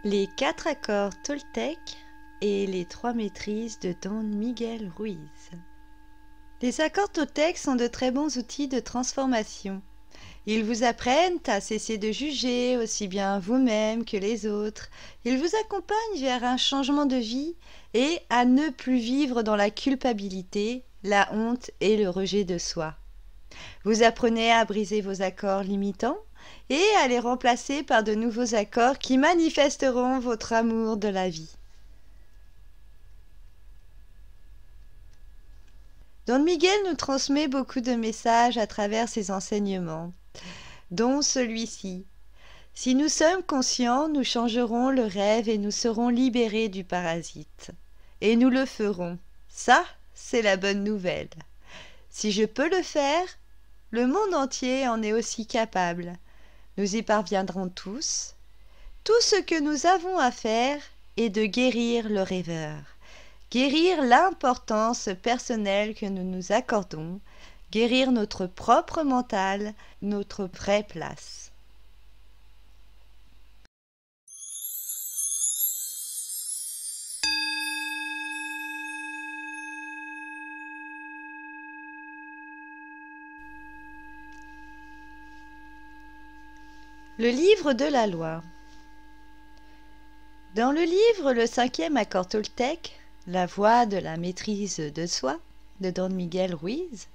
Les 4 accords Toltec et les 3 maîtrises de Don Miguel Ruiz. Les accords Toltec sont de très bons outils de transformation. Ils vous apprennent à cesser de juger aussi bien vous-même que les autres. Ils vous accompagnent vers un changement de vie et à ne plus vivre dans la culpabilité, la honte et le rejet de soi. Vous apprenez à briser vos accords limitants et à les remplacer par de nouveaux accords qui manifesteront votre amour de la vie. Don Miguel nous transmet beaucoup de messages à travers ses enseignements, dont celui-ci. Si nous sommes conscients, nous changerons le rêve et nous serons libérés du parasite. Et nous le ferons. Ça, c'est la bonne nouvelle. Si je peux le faire, le monde entier en est aussi capable. Nous y parviendrons tous. Tout ce que nous avons à faire est de guérir le rêveur. Guérir l'importance personnelle que nous nous accordons, guérir notre propre mental, notre vraie place. Le livre de la loi. Dans le livre Le 5e accord Toltec, la voie de la maîtrise de soi, de Don Miguel Ruiz,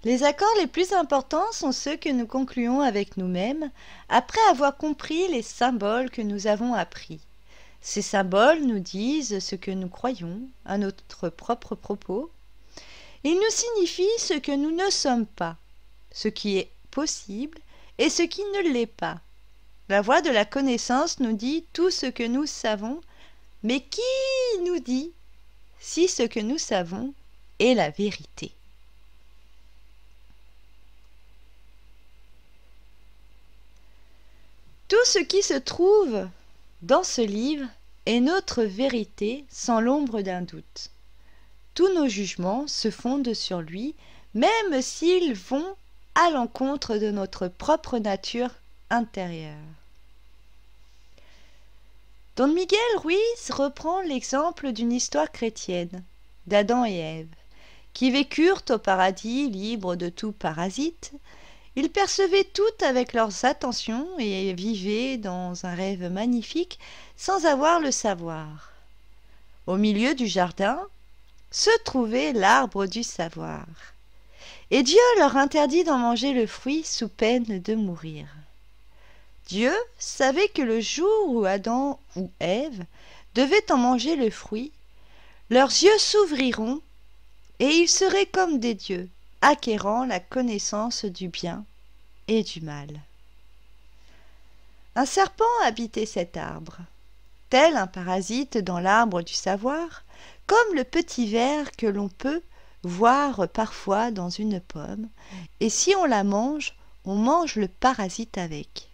les accords les plus importants sont ceux que nous concluons avec nous-mêmes après avoir compris les symboles que nous avons appris. Ces symboles nous disent ce que nous croyons à notre propre propos. Ils nous signifient ce que nous ne sommes pas, ce qui est possible et ce qui ne l'est pas. La voie de la connaissance nous dit tout ce que nous savons, mais qui nous dit si ce que nous savons est la vérité? Tout ce qui se trouve dans ce livre est notre vérité sans l'ombre d'un doute. Tous nos jugements se fondent sur lui, même s'ils vont à l'encontre de notre propre nature intérieure. Don Miguel Ruiz reprend l'exemple d'une histoire chrétienne, d'Adam et Ève, qui vécurent au paradis libres de tout parasite. Ils percevaient tout avec leurs attentions et vivaient dans un rêve magnifique sans avoir le savoir. Au milieu du jardin se trouvait l'arbre du savoir. Et Dieu leur interdit d'en manger le fruit sous peine de mourir. Dieu savait que le jour où Adam ou Ève devaient en manger le fruit, leurs yeux s'ouvriront et ils seraient comme des dieux, acquérant la connaissance du bien et du mal. Un serpent habitait cet arbre, tel un parasite dans l'arbre du savoir, comme le petit ver que l'on peut voir parfois dans une pomme, et si on la mange, on mange le parasite avec.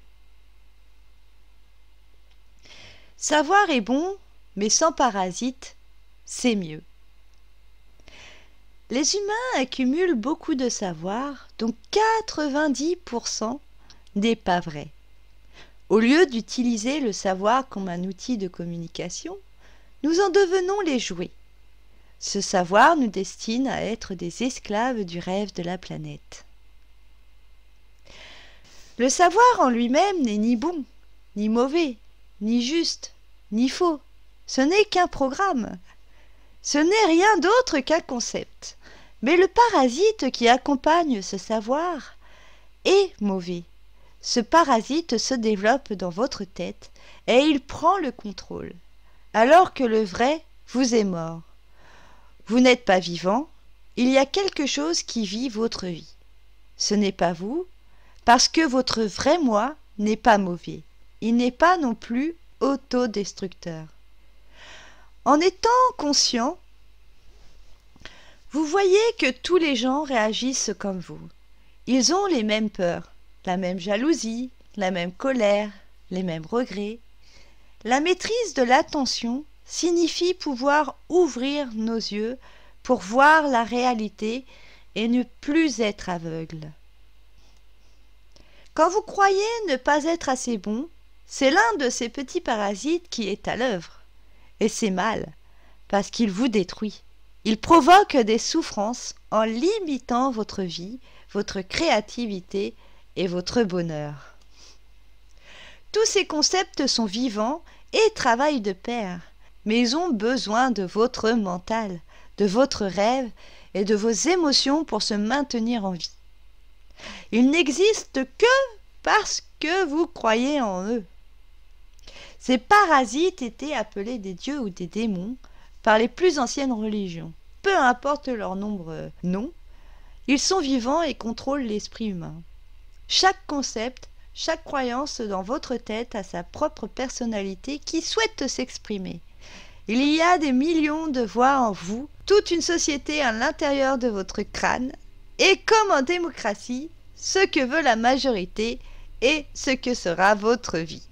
Savoir est bon, mais sans parasite, c'est mieux. Les humains accumulent beaucoup de savoir, dont 90% n'est pas vrai. Au lieu d'utiliser le savoir comme un outil de communication, nous en devenons les jouets. Ce savoir nous destine à être des esclaves du rêve de la planète. Le savoir en lui-même n'est ni bon, ni mauvais, ni juste, ni faux. Ce n'est qu'un programme. Ce n'est rien d'autre qu'un concept. Mais le parasite qui accompagne ce savoir est mauvais. Ce parasite se développe dans votre tête et il prend le contrôle, alors que le vrai vous est mort. Vous n'êtes pas vivant, il y a quelque chose qui vit votre vie. Ce n'est pas vous, parce que votre vrai moi n'est pas mauvais. Il n'est pas non plus autodestructeur. En étant conscient, vous voyez que tous les gens réagissent comme vous. Ils ont les mêmes peurs, la même jalousie, la même colère, les mêmes regrets. La maîtrise de l'attention signifie pouvoir ouvrir nos yeux pour voir la réalité et ne plus être aveugle. Quand vous croyez ne pas être assez bon, C'est l'un de ces petits parasites qui est à l'œuvre. Et c'est mal, parce qu'il vous détruit. Il provoque des souffrances en limitant votre vie, votre créativité et votre bonheur. Tous ces concepts sont vivants et travaillent de pair, mais ils ont besoin de votre mental, de votre rêve et de vos émotions pour se maintenir en vie. Ils n'existent que parce que vous croyez en eux. Ces parasites étaient appelés des dieux ou des démons par les plus anciennes religions. Peu importe leur nombre non, ils sont vivants et contrôlent l'esprit humain. Chaque concept, chaque croyance dans votre tête a sa propre personnalité qui souhaite s'exprimer. Il y a des millions de voix en vous, toute une société à l'intérieur de votre crâne, et comme en démocratie, ce que veut la majorité est ce que sera votre vie.